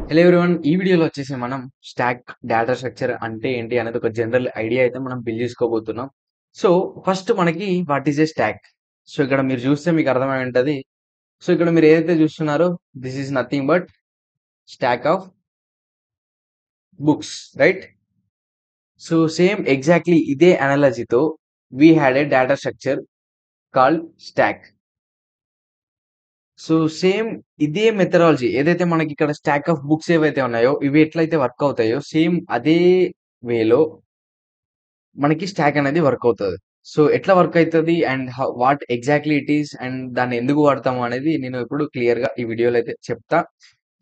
Hello everyone. ఈ వీడియోలో వచ్చేసి మనం స్టాక్ డేటా స్ట్రక్చర్ అంటే ఏంటి అనేది ఒక జనరల్ ఐడియా అయితే మనం బిల్డ్ చేసుకోబోతున్నాం. సో ఫస్ట్ మనకి what is a stack. So ఇక్కడ మీరు చూస్తే మీకు అర్థమై ఉంటది. సో ఇక్కడ మీరు ఏదైతే చూస్తున్నారో this is nothing but stack of books, right? So same exactly ఇదే అనాలజీతో we had a data structure called stack. So same ఇదే మెథడాలజీ ఏదైతే మనకి ఇక్కడ స్టాక్ ఆఫ్ బుక్స్ ఏవైతే ఉన్నాయో ఇవి ఎట్లయితే వర్క్ అవుతాయో సేమ్ అదే వేలో మనకి స్టాక్ అనేది వర్క్ అవుతది. సో ఎట్లా వర్క్ అయితది and what exactly it is and దాన్ని ఎందుకు వాడతాము అనేది నేను ఇప్పుడు క్లియర్‌గా ఈ వీడియోలో అయితే చెప్తా.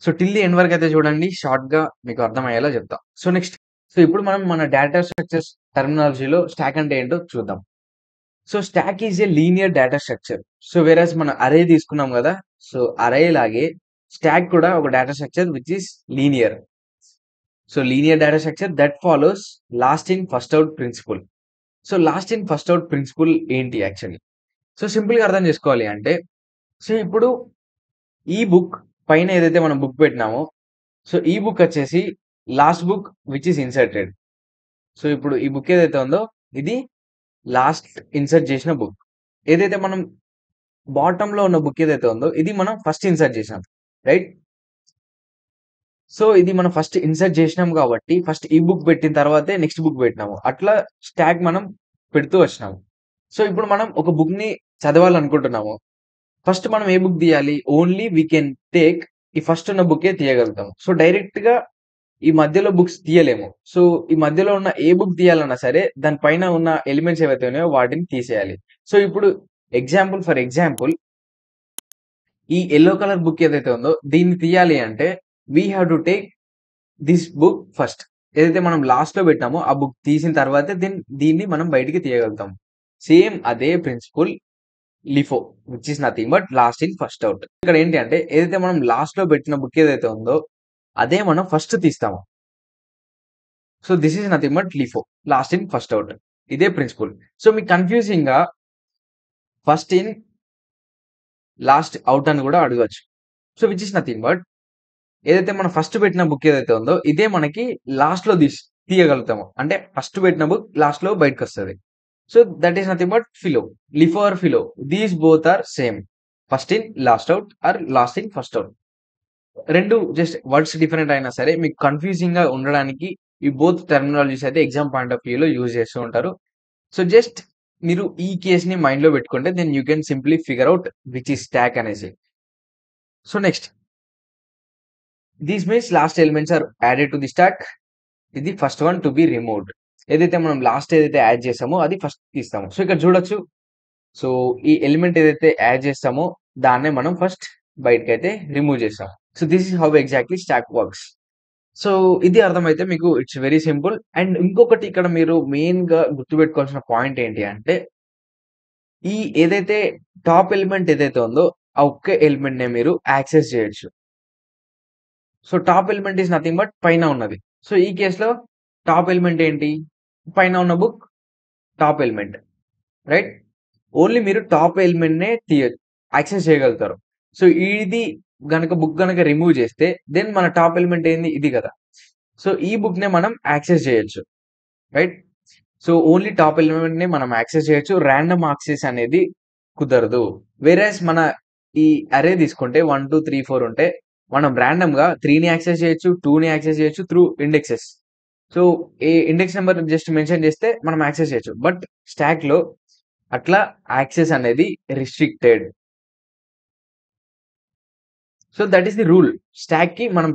సో టిల్ ది ఎండ్ వరకు అయితే చూడండి. షార్ట్‌గా మీకు అర్థమయ్యేలా చెప్తా. సో నెక్స్ట్, సో ఇప్పుడు మనం మన డేటా స్ట్రక్చర్స్ టర్మినాలజీలో స్టాక్ అంటే ఏంటో చూద్దాం. So stack is a linear data structure. So whereas మన అరే తీసుకున్నాం కదా! సో అరే లాగే స్టాక్ కూడా ఒక data structure which is linear. So linear data structure that follows last in first out principle. So last in first out principle ఏంటి actually? So సింపుల్‌గా అర్థం చేసుకోవాలి అంటే, సో ఇప్పుడు ఈ బుక్ పైన ఏదైతే మనం బుక్ పెట్టినామో, సో ఈ బుక్ వచ్చేసి last book which is inserted. So ఇప్పుడు ఈ బుక్ ఏదైతే ఉందో ఇది లాస్ట్ ఇన్సర్ట్ చేసిన బుక్. ఏదైతే మనం బాటమ్‌లో ఉన్న బుక్ ఏదైతే ఉందో ఇది మనం ఫస్ట్ ఇన్సర్ట్ చేసాం, రైట్? సో ఇది మనం ఫస్ట్ ఇన్సర్ట్ చేసినాం కాబట్టి ఫస్ట్ ఈ బుక్ పెట్టిన తర్వాతే నెక్స్ట్ బుక్ పెట్టినాము. అట్లా స్టాక్ మనం పెడుతూ వచ్చినాము. సో ఇప్పుడు మనం ఒక బుక్‌ని చదవాలనుకుంటున్నాము. ఫస్ట్ మనం ఏ బుక్ తీయాలి? ఓన్లీ వి కెన్ టేక్ ఈ ఫస్ట్ ఉన్న బుక్కే తీయగలుగుతాం. సో డైరెక్ట్‌గా ఈ మధ్యలో బుక్స్ తీయలేము. సో ఈ మధ్యలో ఉన్న ఏ బుక్ తీయాలన్నా సరే దాని పైన ఉన్న ఎలిమెంట్స్ ఏవైతే ఉన్నాయో వాటిని తీసేయాలి. సో ఇప్పుడు ఫర్ ఎగ్జాంపుల్ ఈ యెల్లో కలర్ బుక్ ఏదైతే ఉందో దీన్ని తీయాలి అంటే we have to take this book first. ఏదైతే మనం లాస్ట్‌లో పెట్టామో ఆ బుక్ తీసిన తర్వాతే దీన్ని మనం బయటికి తీయగలుగుతాం. సేమ్ అదే principle LIFO which is nothing but last in first out. ఇక్కడ ఏంటి అంటే ఏదైతే మనం లాస్ట్‌లో పెట్టిన బుక్ ఏదైతే ఉందో అదే మనం ఫస్ట్ తీస్తాము. So this is nothing but LIFO last in first out. ఇదే ప్రిన్సిపల్. సో మీకు కన్‌ఫ్యూజింగ్‌గా ఫస్ట్ ఇన్ లాస్ట్ ఔట్ అని కూడా అడగొచ్చు. So which is nothing but ఏదైతే మనం ఫస్ట్ పెట్టిన బుక్ ఏదైతే ఉందో ఇదే మనకి లాస్ట్‌లో తీయగలుగుతాము. అంటే ఫస్ట్ పెట్టిన బుక్ లాస్ట్‌లో బయటకొస్తది. So that is nothing but FILO. LIFO or FILO these both are same. First in last out or last in first out. 2 just words different అయినా సరే మీకు కన్‌ఫ్యూజింగ్‌గా ఉండడానికి ఈ బోత్ టెర్మినాలజీస్ అయితే ఎగ్జామ్ పాయింట్ ఆఫ్ వ్యూలో యూజ్ చేస్తూ ఉంటారు. సో జస్ట్ మీరు ఈ కేస్‌ని మైండ్‌లో పెట్టుకుంటే then you can simply figure out which is stack అనేసి. So next, this means last elements are added to the stack. ఇది first one to be removed. ఏదైతే మనం లాస్ట్ ఏదైతే యాడ్ చేసామో అది ఫస్ట్ తీస్తాము. సో ఇక్కడ చూడొచ్చు. సో ఈ ఎలిమెంట్ ఏదైతే యాడ్ చేస్తామో దాన్నే మనం ఫస్ట్ బయటకైతే రిమూవ్ చేస్తాం. So this is how exactly stock works. So ఇది అర్థమైతే మీకు ఇట్స్ వెరీ సింపుల్. అండ్ ఇంకొకటి ఇక్కడ మీరు మెయిన్‌గా గుర్తుపెట్టుకోవాల్సిన పాయింట్ ఏంటి అంటే, ఈ ఏదైతే టాప్ ఎలిమెంట్ ఏదైతే ఉందో ఆ ఒక్క ఎలిమెంట్‌నే మీరు యాక్సెస్ చేయొచ్చు. So top element is nothing but పైన ఉన్నది. సో ఈ కేస్‌లో టాప్ ఎలిమెంట్ ఏంటి? పైన ఉన్న book top element, right? Only మీరు టాప్ ఎలిమెంట్‌నే యాక్సెస్ చేయగలుగుతారు. సో ఇది బుక్ గనక రిమూవ్ చేస్తే దెన్ మన టాప్ ఎలిమెంట్ ఏంది? ఇది కదా! సో ఈ బుక్‌నే మనం యాక్సెస్ చేయొచ్చు, రైట్? సో ఓన్లీ టాప్ ఎలిమెంట్‌ని మనం యాక్సెస్ చేయొచ్చు. రాండమ్ యాక్సెస్ అనేది కుదరదు. వేరేస్ మన ఈ అరే తీసుకుంటే 1, 2, 3, 4 ఉంటే మనం రాండమ్‌గా 3ని యాక్సెస్ చేయొచ్చు, 2ని యాక్సెస్ చేయొచ్చు through indexes. So a index number just mention చేస్తే మనం యాక్సెస్ చేయొచ్చు. బట్ స్టాక్‌లో అట్లా యాక్సెస్ అనేది restricted. So that is the rule. స్టాక్‌కి మనం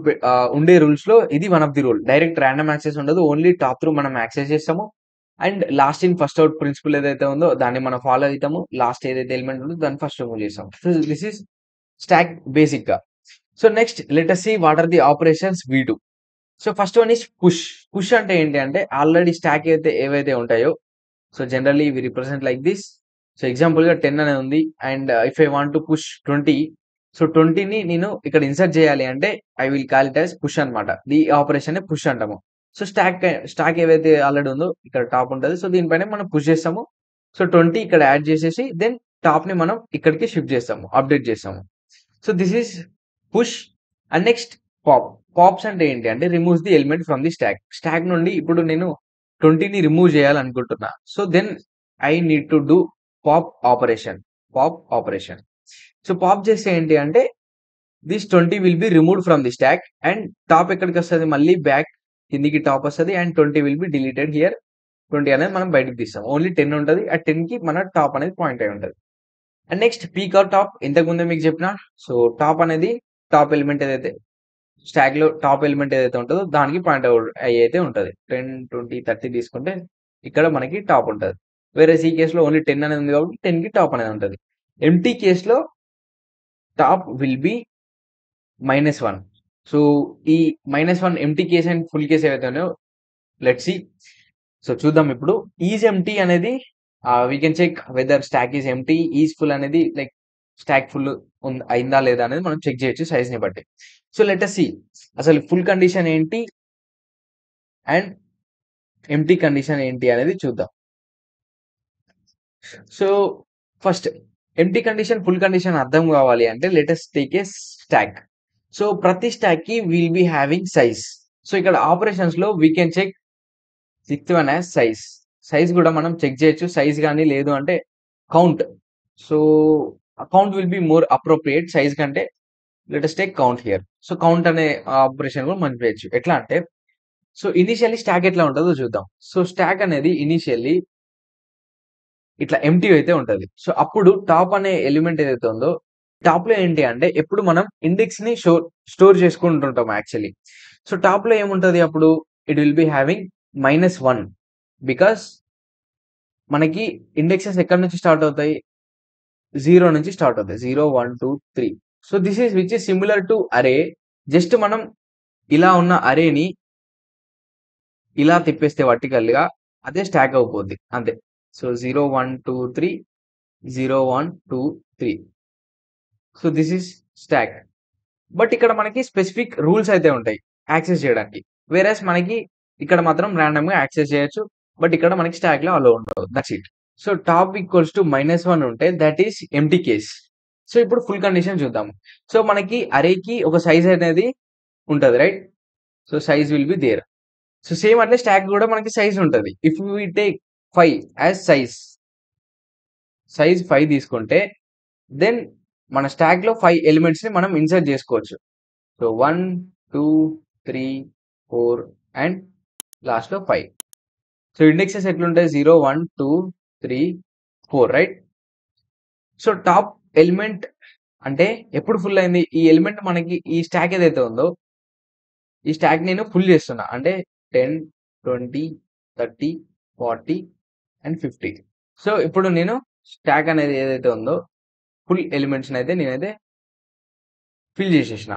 ఉండే రూల్స్‌లో ఇది one of the rule. Direct random access ఉండదు. ఓన్లీ టాప్ త్రూ మనం యాక్సెస్ చేస్తాము. And last in first out principle ఏదైతే ఉందో దాన్ని మనం ఫాలో అయితాము. లాస్ట్ ఏదైతే ఎలిమెంట్ ఉందో దాన్ని ఫస్ట్ రిమూవ్ చేస్తాం. సో దిస్ ఈస్ స్టాక్ బేసిక్‌గా. So next let us see what are the operations we do. So first one is push. Push అంటే ఏంటి అంటే ఆల్రెడీ స్టాక్ ఏవైతే ఉంటాయో, so generally we represent like this. So ఎగ్జాంపుల్‌గా 10 అనేది ఉంది. And if I want to push 20, so 20ని నేను ఇక్కడ ఇన్సర్ట్ చేయాలి అంటే I will call it as push అన్నమాట. ఈ ఆపరేషన్‌ని పుష్ అంటాము. సో స్టాక్ ఏవైతే ఆల్రెడీ ఉందో ఇక్కడ టాప్ ఉంటది. సో దీనిపైన మనం పుష్ చేస్తాము. సో 20 ఇక్కడ యాడ్ చేసేసి దెన్ టాప్‌ని మనం ఇక్కడికి షిఫ్ట్ చేస్తాము. అప్డేట్ చేస్తాము. So this is push. And next pop. Pops అంటే ఏంటి అంటే removes the element from the stack. Stack నుండి ఇప్పుడు నేను 20ని రిమూవ్ చేయాలనుకుంటున్నా. So then I need to do pop operation. Pop operation. So pop చేస్తే ఏంటి అంటే this 20 will be removed from the stack and top ఎక్కడికొస్తది మళ్ళీ బ్యాక్ కిందికి టాప్ వస్తది and 20 will be deleted here. 20 అనేది మనం బయటకి తీస్తాం. ఓన్లీ 10 ఉంటది. ఆ 10కి మన టాప్ అనేది పాయింట్ అయి ఉంటది. And next peek or top ఇంతకు ముందే మీకు చెప్పిన. సో టాప్ అనేది టాప్ ఎలిమెంట్ ఏదైతే స్టాగ్‌లో టాప్ ఎలిమెంట్ ఏదైతే ఉంటదో దానికి పాయింట్ అయ్యి అయితే ఉంటది. 10, 20, 30 తీసుకుంటే ఇక్కడ మనకి టాప్ ఉంటది. వేరేస్ ఈ కేస్‌లో ఓన్లీ 10 అనేది ఉంది కాబట్టి 10కి టాప్ అనేది ఉంటది. ఎంప్టీ కేస్‌లో టాప్ విల్ బి -1. సో ఈ -1 empty case and full case ఏవైతే ఉన్నాయో లెట్స్ సీ. సో చూద్దాం ఇప్పుడు. ఈజ్ ఎంప్టీ అనేది we can check whether stack is empty. Is full అనేది లైక్ స్టాక్ ఫుల్ అయిందా లేదా అనేది మనం చెక్ చేయొచ్చు సైజ్‌ని బట్టి. సో లెట్ అస్ సీ అసలు ఫుల్ కండిషన్ ఏంటి అండ్ ఎంప్టీ కండిషన్ ఏంటి అనేది చూద్దాం. So first empty condition, full condition అర్థం కావాలి అంటే let us take a stack. So ప్రతి స్టాక్‌కి will be having size. So ఇక్కడ ఆపరేషన్స్‌లో we can check sixth one as size. Size కూడా మనం చెక్ చేయొచ్చు. సైజ్ గాని లేదు అంటే count. So count will be more appropriate size కంటే. Let us take count here. So count అనే ఆపరేషన్ కూడా మనం చేయొచ్చు. ఎట్లా అంటే సో ఇనీషియల్లీ స్టాక్ ఎట్లా ఉంటదో చూద్దాం. సో స్టాక్ అనేది ఇనీషియల్లీ ఇట్లా ఎంప్టీ అయితే ఉంటది. సో అప్పుడు టాప్ అనే ఎలిమెంట్ ఏదైతే ఉందో టాప్‌లో ఏంటి అంటే ఎప్పుడు మనం ఇండెక్స్‌ని స్టోర్ చేసుకుంటుంటాం యాక్చువల్లీ. సో టాప్‌లో ఏముంటది అప్పుడు it will be having -1 because మనకి ఇండెక్సెస్ ఎక్కడి నుంచి స్టార్ట్ అవుతాయి? 0 నుంచి స్టార్ట్ అవుతాయి. 0, 1, 2, 3. So this is which is similar to అరే. జస్ట్ మనం ఇలా ఉన్న అరేని ఇలా తిప్పేస్తే వర్టికల్‌గా అదే స్టాక్ అయిపోద్ది. అంతే. So 0, 1, 2, 3, 0, 1, 2, 3. So this is stock. But ఇక్కడ మనకి స్పెసిఫిక్ రూల్స్ అయితే ఉంటాయి యాక్సెస్ చేయడానికి. వేరేస్ మనకి ఇక్కడ మాత్రం రాండమ్‌గా యాక్సెస్ చేయొచ్చు. బట్ ఇక్కడ మనకి స్టాక్‌లో అలో ఉండదు. That's it. So top equals to -1 ఉంటే that is empty case. So ఇప్పుడు ఫుల్ కండిషన్ చూద్దాం. సో మనకి అరేకి ఒక సైజ్ అనేది ఉంటది right? So size will be there. So same అట్లే స్టాక్ కూడా మనకి సైజ్ ఉంటది. If we take 5 as size 5 తీసుకుంటే దెన్ మన స్టాక్‌లో 5 ఎలిమెంట్స్‌ని మనం ఇన్సర్ట్ చేసుకోవచ్చు. సో 1, 2, 3, 4 అండ్ లాస్ట్‌లో 5. సో ఇండెక్సెస్ ఎట్లుంటాయి? 0, 1, 2, 3, 4 రైట్? సో టాప్ ఎలిమెంట్ అంటే ఎప్పుడు ఫుల్ అయింది? ఈ ఎలిమెంట్ మనకి ఈ స్టాక్ ఏదైతే ఉందో ఈ స్టాక్ నేను ఫుల్ చేస్తున్నా. అంటే 10, 20, 30, 40 అండ్ 50. సో ఇప్పుడు నేను స్టాక్ అనేది ఏదైతే ఉందో ఫుల్ ఎలిమెంట్స్‌ని అయితే నేనైతే ఫిల్ చేసేసిన.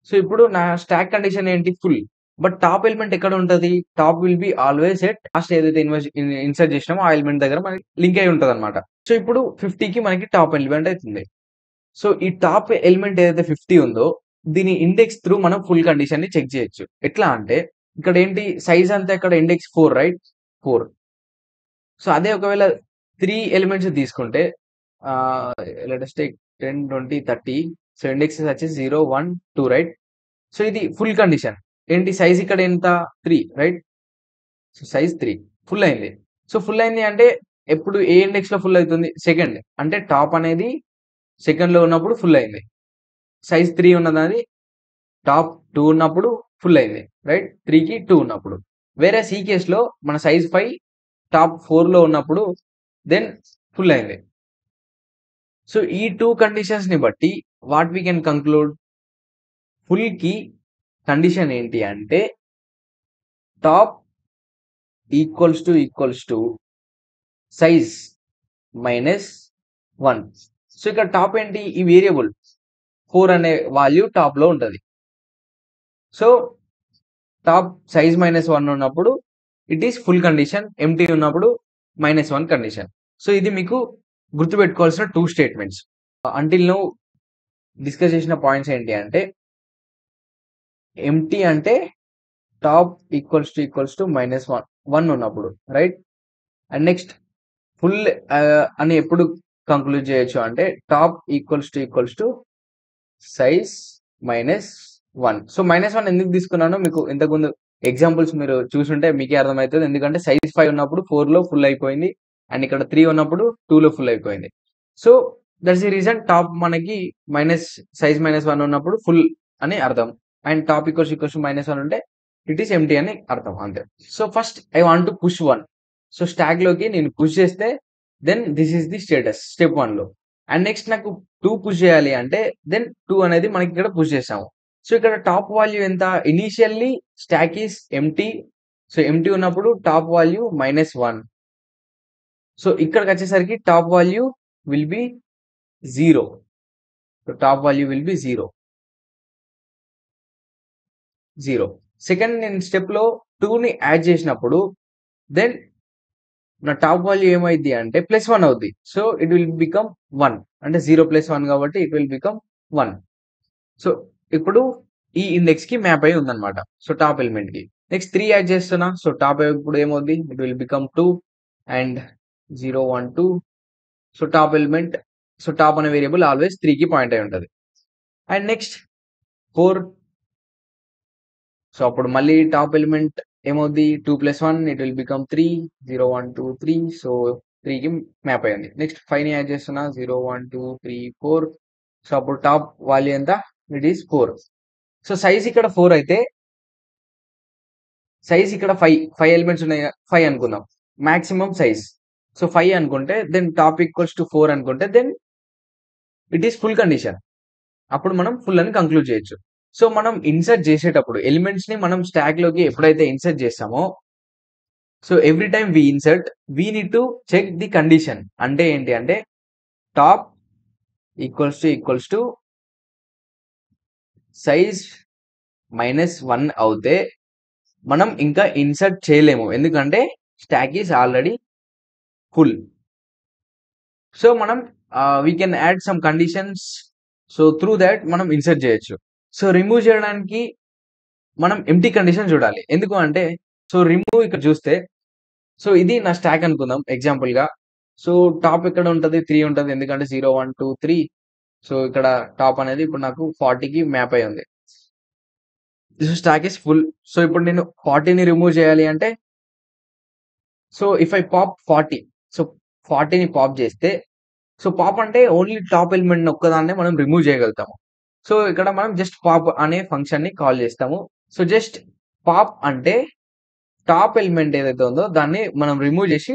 సో ఇప్పుడు నా స్టాక్ కండిషన్ ఏంటి? ఫుల్. బట్ టాప్ ఎలిమెంట్ ఎక్కడ ఉంటది? Top will be always at last ఏదైతే ఇన్సర్ట్ చేసినామో ఆ ఎలిమెంట్ దగ్గర మనకి లింక్ అయి ఉంటదన్నమాట. సో ఇప్పుడు 50కి మనకి టాప్ ఎలిమెంట్ అయితుంది. సో ఈ టాప్ ఎలిమెంట్ ఏదైతే 50 ఉందో దీని ఇండెక్స్ త్రూ మనం ఫుల్ కండిషన్‌ని చెక్ చేయొచ్చు. ఎట్లా అంటే ఇక్కడ ఏంటి సైజ్ అంతా ఇక్కడ ఇండెక్స్ 4 రైట్? 4. సో అదే ఒకవేళ 3 ఎలిమెంట్స్ తీసుకుంటే let us take 10, 20, 30. So indexes వచ్చేసి 0, 1, 2 రైట్? సో ఇది ఫుల్ కండిషన్. ఏంటి సైజ్ ఇక్కడ ఎంత? 3 రైట్? సో సైజ్ 3 ఫుల్ అయింది. సో ఫుల్ అయింది అంటే ఎప్పుడు ఏ ఇండెక్స్‌లో ఫుల్ అయితుంది? సెకండ్. అంటే టాప్ అనేది సెకండ్‌లో ఉన్నప్పుడు ఫుల్ అయింది. సైజ్ 3 ఉన్నదని టాప్ 2 ఉన్నప్పుడు ఫుల్ అయింది. రైట్? 3కి 2 ఉన్నప్పుడు. వేరేస్ ఈ కేస్‌లో మన సైజ్ 5 టాప్ 4లో ఉన్నప్పుడు దెన్ ఫుల్ అయింది. సో ఈ 2 కండిషన్స్‌ని బట్టి వాట్ వి కెన్ కంక్లూడ్ ఫుల్‌కి కండిషన్ ఏంటి అంటే top equals to size -1. So ఇక్కడ టాప్ ఏంటి? ఈ వేరియబుల్ 4 అనే వాల్యూ టాప్‌లో ఉంటది. సో టాప్ సైజ్ -1 ఉన్నప్పుడు it is full condition. Empty ఉన్నప్పుడు -1 కండిషన్. సో ఇది మీకు గుర్తుపెట్టుకోవాల్సిన 2 స్టేట్మెంట్స్. అంటిల్ నౌ డిస్కస్ చేసిన పాయింట్స్ ఏంటి అంటే ఎంప్టీ అంటే టాప్ ఈక్వల్స్ టు -1 ఉన్నప్పుడు రైట్? అండ్ నెక్స్ట్ ఫుల్ అని ఎప్పుడు కంక్లూడ్ చేయొచ్చు అంటే top equals to size 1. So, -1 ఎందుకు తీసుకున్నానో మీకు ఇంతకుముందు ఎగ్జాంపుల్స్ మీరు చూసుంటే మీకే అర్థమైతది. ఎందుకంటే సైజ్ 5 ఉన్నప్పుడు 4లో ఫుల్ అయిపోయింది. అండ్ ఇక్కడ 3 ఉన్నప్పుడు 2లో ఫుల్ అయిపోయింది. So, that's the reason top మనకి సైజ్ -1 ఉన్నప్పుడు ఫుల్ అని అర్థం. అండ్ టాప్ -1 ఉంటే ఇట్ ఈస్ ఎంప్టీ అని అర్థం అంతే. So, first I want to push 1. So, స్టాక్‌లోకి నేను పుష్ చేస్తే then this is the status step 1లో. అండ్ నెక్స్ట్ నాకు 2 పుష్ చేయాలి అంటే దెన్ 2 అనేది మనకి ఇక్కడ పుష్ చేసాము. సో, ఇక్కడ టాప్ వాల్యూ ఎంత? Initially stack is empty. So, empty ఉన్నప్పుడు టాప్ వాల్యూ -1. సో, ఇక్కడికొచ్చేసరికి top value will be 0. So, top value will be 0. Second నేను స్టెప్‌లో 2ని యాడ్ చేసినప్పుడు దెన్ నా టాప్ వాల్యూ ఏమైద్ది అంటే +1 అవుద్ది. So, it will become 1. అంటే 0 + 1 కాబట్టి ఇట్ విల్ బికమ్ 1. సో, ఇప్పుడు ఈ ఇండెక్స్‌కి మ్యాప్ అయ్యి ఉందన్నమాట. సో, టాప్ ఎలిమెంట్‌కి. నెక్స్ట్ 3 యాడ్ చేస్తున్నా. సో, టాప్ ఇప్పుడు ఏమవుద్ది? It will become 2 and 0, 1, 2. So, top element so, top అనే వేరియబుల్ ఆల్‌వేస్ 3కి పాయింట్ అయి ఉంటది. And next 4. సో, అప్పుడు మళ్ళీ టాప్ ఎలిమెంట్ ఏమవుద్ది? 2 + 1 ఇట్ విల్ బికమ్ 3. 0, 1, 2, 3. సో, 3కి మ్యాప్ అయ్యింది. నెక్స్ట్ 5ని యాడ్ చేస్తున్నా. 0, 1, 2, 3, 4. సో, అప్పుడు టాప్ వాల్యూ ఎంత? It is 4. సో, సైజ్ ఇక్కడ 4 అయితే సైజ్ ఇక్కడ 5 ఎలిమెంట్స్ ఉన్నాయి 5 అనుకుందాం. Maximum size. సో, 5 అనుకుంటే దెన్ టాప్ ఈక్వల్స్ టు 4 అనుకుంటే then it is full condition. అప్పుడు మనం ఫుల్ అని కంక్లూడ్ చేయొచ్చు. సో, మనం ఇన్సర్ట్ చేసేటప్పుడు ఎలిమెంట్స్‌ని మనం స్టాక్‌లోకి ఎప్పుడైతే ఇన్సర్ట్ చేస్తామో so, every time we need to check the condition. అంటే ఏంటి అంటే టాప్ ఈక్వల్స్ టు సైజ్ -1 అవుతే మనం ఇంకా ఇన్సర్ట్ చేయలేము. ఎందుకంటే stack is already full. So, మనం we can add some conditions. So, through that మనం ఇన్సర్ట్ చేయొచ్చు. సో, రిమూవ్ చేయడానికి మనం ఎంప్టీ కండిషన్ చూడాలి. ఎందుకు అంటే సో, రిమూవ్ ఇక్కడ చూస్తే సో, ఇది నా స్టాక్ అనుకుందాం ఎగ్జాంపుల్‌గా. సో, టాప్ ఎక్కడ ఉంటది? 3 ఉంటది. ఎందుకంటే 0, 1, 2, 3. సో, ఇక్కడ టాప్ అనేది ఇప్పుడు నాకు 40కి మ్యాప్ అయ్యి ఉంది. So, stack is full. So, ఇప్పుడు నేను 40ని రిమూవ్ చేయాలి అంటే so, if I pop 40 so, 40ని పాప్ చేస్తే సో, పాప్ అంటే ఓన్లీ టాప్ ఎలిమెంట్‌ని ఒక్కదాన్నే మనం రిమూవ్ చేయగలుగుతాము. సో, ఇక్కడ మనం జస్ట్ పాప్ అనే ఫంక్షన్‌ని కాల్ చేస్తాము. సో, జస్ట్ పాప్ అంటే టాప్ ఎలిమెంట్ ఏదైతే ఉందో దాన్ని మనం రిమూవ్ చేసి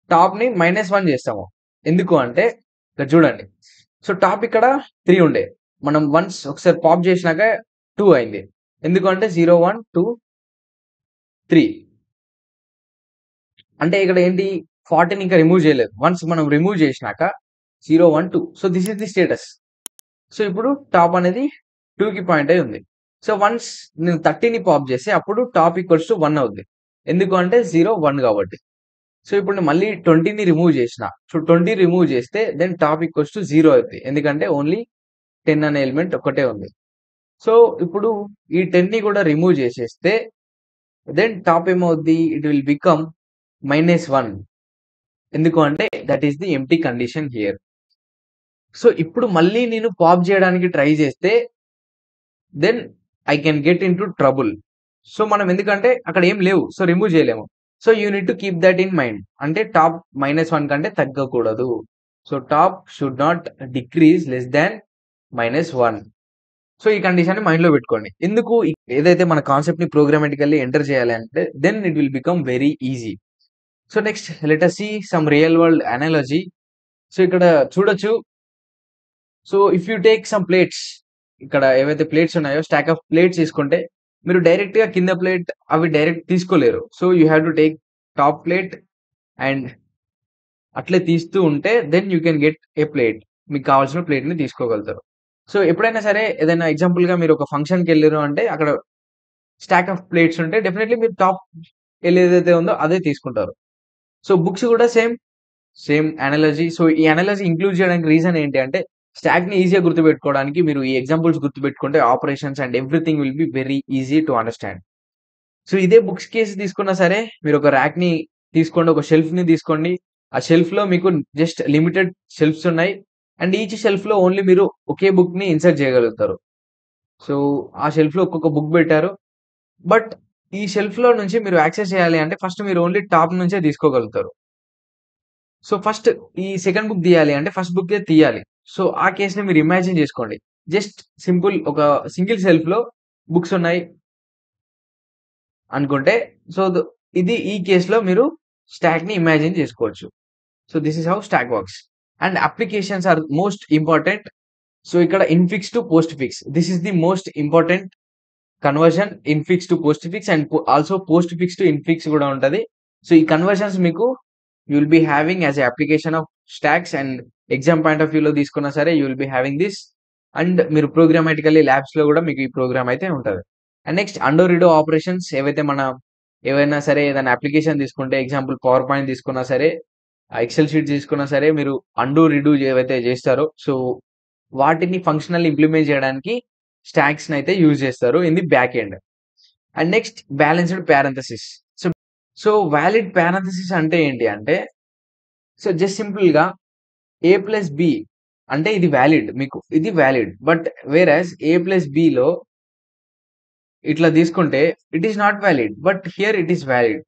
టాప్‌ని -1 చేస్తాము. ఎందుకు అంటే ఇక్కడ చూడండి. సో, టాప్ ఇక్కడ 3 ఉండే. మనం వన్స్ ఒకసారి పాప్ చేసినాక 2 అయింది. ఎందుకంటే 0, 1, 2, 3. అంటే ఇక్కడ ఏంటి 40ని ఇంకా రిమూవ్ చేయలేదు. వన్స్ మనం రిమూవ్ చేసినాక 0, 1, 2. So, this is the status. So, ఇప్పుడు టాప్ అనేది 2కి పాయింట్ అయ్యి ఉంది. సో, వన్స్ నేను 30ని పాప్ చేస్తే అప్పుడు టాప్ ఈక్వల్స్ టు 1 అవుద్ది. ఎందుకు అంటే 0, 1 కాబట్టి. సో, ఇప్పుడు నేను మళ్ళీ 20ని రిమూవ్ చేసిన. సో, 20 రిమూవ్ చేస్తే దెన్ టాప్ ఈక్వల్స్ టు 0 అవుద్ది. ఎందుకంటే ఓన్లీ 10 అనే ఎలిమెంట్ ఒక్కటే ఉంది. సో, ఇప్పుడు ఈ 10ని కూడా రిమూవ్ చేసేస్తే దెన్ టాప్ ఏమవుద్ది? It will become -1. ఎందుకు అంటే that is the empty condition here. So, ఇప్పుడు మళ్ళీ నేను పాప్ చేయడానికి ట్రై చేస్తే then I can get into trouble. So, మనం ఎందుకంటే అక్కడ ఏం లేవు. సో, రిమూవ్ చేయలేము. So, you need to keep that in mind. అంటే టాప్ -1 కంటే తగ్గకూడదు. So, top should not decrease less than -1. So, ఈ కండిషన్‌ని మైండ్‌లో పెట్టుకోండి. ఎందుకు ఏదైతే మన కాన్సెప్ట్‌ని ప్రోగ్రామాటికల్లీ ఎంటర్ చేయాలి అంటే then it will become very easy. So, next let us see some real world analogy. So, ఇక్కడ చూడొచ్చు. So, if you take some plates ఇక్కడ ఏవైతే ప్లేట్స్ ఉన్నాయో స్టాక్ ఆఫ్ ప్లేట్స్ తీసుకుంటే మీరు డైరెక్ట్‌గా కింద ప్లేట్ అవి డైరెక్ట్ తీసుకోలేరు. So, you have to take top plate and అట్లే తీస్తూ ఉంటే then you can get a plate. మీకు కావాల్సిన ప్లేట్‌ని తీసుకోగలుగుతారు. సో, ఎప్పుడైనా సరే ఏదైనా ఎగ్జాంపుల్‌గా మీరు ఒక ఫంక్షన్‌కెళ్లిర్రు అంటే అక్కడ స్టాక్ ఆఫ్ ప్లేట్స్ ఉంటే డెఫినైట్‌లీ మీరు టాప్ ఏదైతే ఉందో అదే తీసుకుంటారు. సో, బుక్స్ కూడా సేమ్ అనాలజీ. సో, ఈ అనాలజీ ఇంక్లూడ్ చేయడానికి రీజన్ ఏంటి అంటే స్టాక్‌ని ఈజీగా గుర్తుపెట్టుకోవడానికి మీరు ఈ ఎగ్జాంపుల్స్ గుర్తుపెట్టుకుంటే operations and everything will be very easy to understand. So, ఇదే బుక్స్ కేస్ తీసుకున్నా సరే మీరు ఒక ర్యాక్‌ని తీసుకోండి. ఒక షెల్ఫ్‌ని తీసుకోండి. ఆ షెల్ఫ్‌లో మీకు జస్ట్ లిమిటెడ్ షెల్ఫ్స్ ఉన్నాయి. అండ్ ఈచ్ షెల్ఫ్‌లో ఓన్లీ మీరు ఒకే బుక్‌ని ఇన్సర్ట్ చేయగలుగుతారు. సో, ఆ షెల్ఫ్‌లో ఒక్కొక్క బుక్ బెట్టారు. బట్ ఈ షెల్ఫ్‌లో నుంచి మీరు యాక్సెస్ చేయాలి అంటే ఫస్ట్ మీరు ఓన్లీ టాప్ నుంచే తీసుకోగలుగుతారు. సో, ఫస్ట్ ఈ సెకండ్ బుక్ తీయాలి అంటే ఫస్ట్ బుక్కే తీయాలి. సో, ఆ కేస్‌ని మీరు ఇమాజిన్ జేసుకోండి. జస్ట్ సింపుల్ ఒక సింగిల్ షెల్ఫ్‌లో బుక్స్ ఉన్నాయి అనుకుంటే సో, ఇది ఈ కేస్‌లో మీరు స్టాక్‌ని ఇమాజిన్ జేసుకోవచ్చు. So, this is how stack works. And applications are most important. So, ఇక్కడ infix to postfix. This is the most important conversion infix to postfix and also postfix to infix కూడా ఉంటది. So, ఈ conversions మీకు you will be having as a application of stacks and exam point of వ్యూలో తీసుకున్నా సరే you will be having this. And మీరు programmatically ల్యాబ్స్‌లో కూడా మీకు ఈ ప్రోగ్రామ్ అయితే ఉంటది. And next undo redo operations ఏవైతే ఏవైనా సరే ఏదైనా అప్లికేషన్ తీసుకుంటే ఎగ్జాంపుల్ పవర్ పాయింట్ తీసుకున్నా సరే, ఎక్సెల్ షీట్ తీసుకున్నా సరే మీరు అండో, రిడో ఏవైతే చేస్తారో సో, వాటిని ఫంక్షనల్ ఇంప్లిమెంట్ చేయడానికి స్టాక్స్‌నయితే యూజ్ చేస్తారు in the back end. And next balanced parenthesis. So, valid parenthesis అంటే ఏంటి అంటే, సో, జస్ట్ సింపుల్‌గా ఏ ప్లస్ బి అంటే ఇది వాలిడ్. మీకు ఇది valid. But వేరాస్ A plus below ఇట్లా తీసుకుంటే it is not valid. But here it is valid.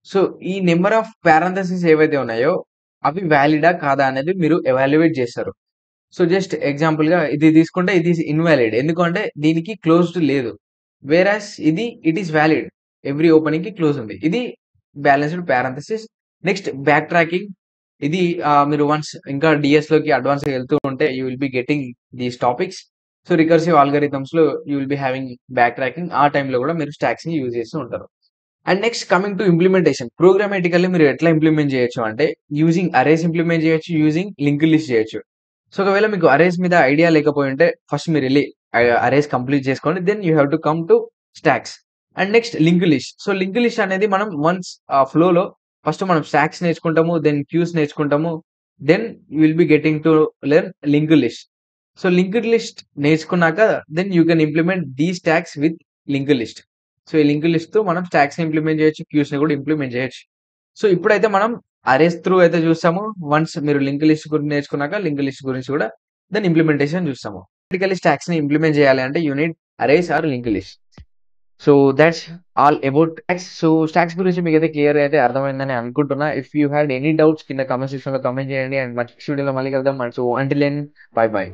So, ఈ నంబర్ ఆఫ్ పారంథసిస్ ఏవైతే ఉన్నాయో అవి వాలిడా? కాదా? అనేది మీరు ఎవాల్యుయేట్ చేస్తారు. సో, జస్ట్ ఎగ్జాంపుల్‌గా ఇది తీసుకుంటే ఇది ఈస్ ఇన్‌వాలిడ్. ఎందుకంటే దీనికి క్లోజ్డ్ లేదు. వేరాస్ ఇది ఇట్ ఈస్ వాలిడ్. ఎవ్రి ఓపెనింగ్‌కి క్లోజ్ ఉంది. ఇది balanced parenthesis. Next backtracking. ఇది మీరు వన్స్ ఇంకా డీఎస్‌లోకి అడ్వాన్స్‌గా వెళ్తూ ఉంటే you will be getting these topics. So, recursive అల్గారిథమ్స్‌లో you will be having backtracking. ఆ టైంలో కూడా మీరు స్టాక్స్‌ని యూజ్ చేస్తూ ఉంటారు. And next coming to implementation. Programmatically మీరు ఎట్లా ఇంప్లిమెంట్ చేయొచ్చు అంటే యూజింగ్ అరేస్ ఇంప్లిమెంట్ చేయొచ్చు. యూజింగ్ లింక్డ్ లిస్ట్ చేయొచ్చు. సో, ఒకవేళ మీకు అరేస్ మీద ఐడియా లేకపోయుంటే ఫస్ట్ మీరెళ్లి అరేస్ కంప్లీట్ చేసుకోండి. Then you have to come to stacks. And next linked list. So, linked list అనేది మనం వన్స్ ఫ్లోలో ఫస్ట్ మనం స్టాక్స్ నేర్చుకుంటాము. దెన్ క్యూస్ నేర్చుకుంటాము. Then you will be getting to learn linked list. So, linked list నేర్చుకున్నాక then you can implement these stacks with linked list. So, ఈ linked లిస్ట్‌తో మనం స్టాక్స్‌ని ఇంప్లిమెంట్ చేయొచ్చు. క్యూస్‌ని కూడా ఇంప్లిమెంట్ చేయొచ్చు. సో, ఇప్పుడైతే మనం అరేస్ త్రూ అయితే చూసాము. వన్స్ మీరు లింక్డ్ లిస్ట్ గురించి నేర్చుకున్నాక లింక్డ్ లిస్ట్ గురించి కూడా దాని ఇంప్లిమెంటేషన్ చూస్తాము. ప్రాక్టికల్లీ స్టాక్స్‌ని ఇంప్లిమెంట్ చేయాలి అంటే you need arrays or linked list. So, that's all about stacks. So, stacks గురించి మీకైతే క్లియర్‌గా అయితే అర్థమైందని అనుకుంటున్నా. If you had any doubts కింద కామెంట్ సెక్షన్‌లో కామెంట్ చేయండి. అండ్ నెక్స్ట్ వీడియోలో మళ్ళీ కలుద్దాం. And so, until then bye by.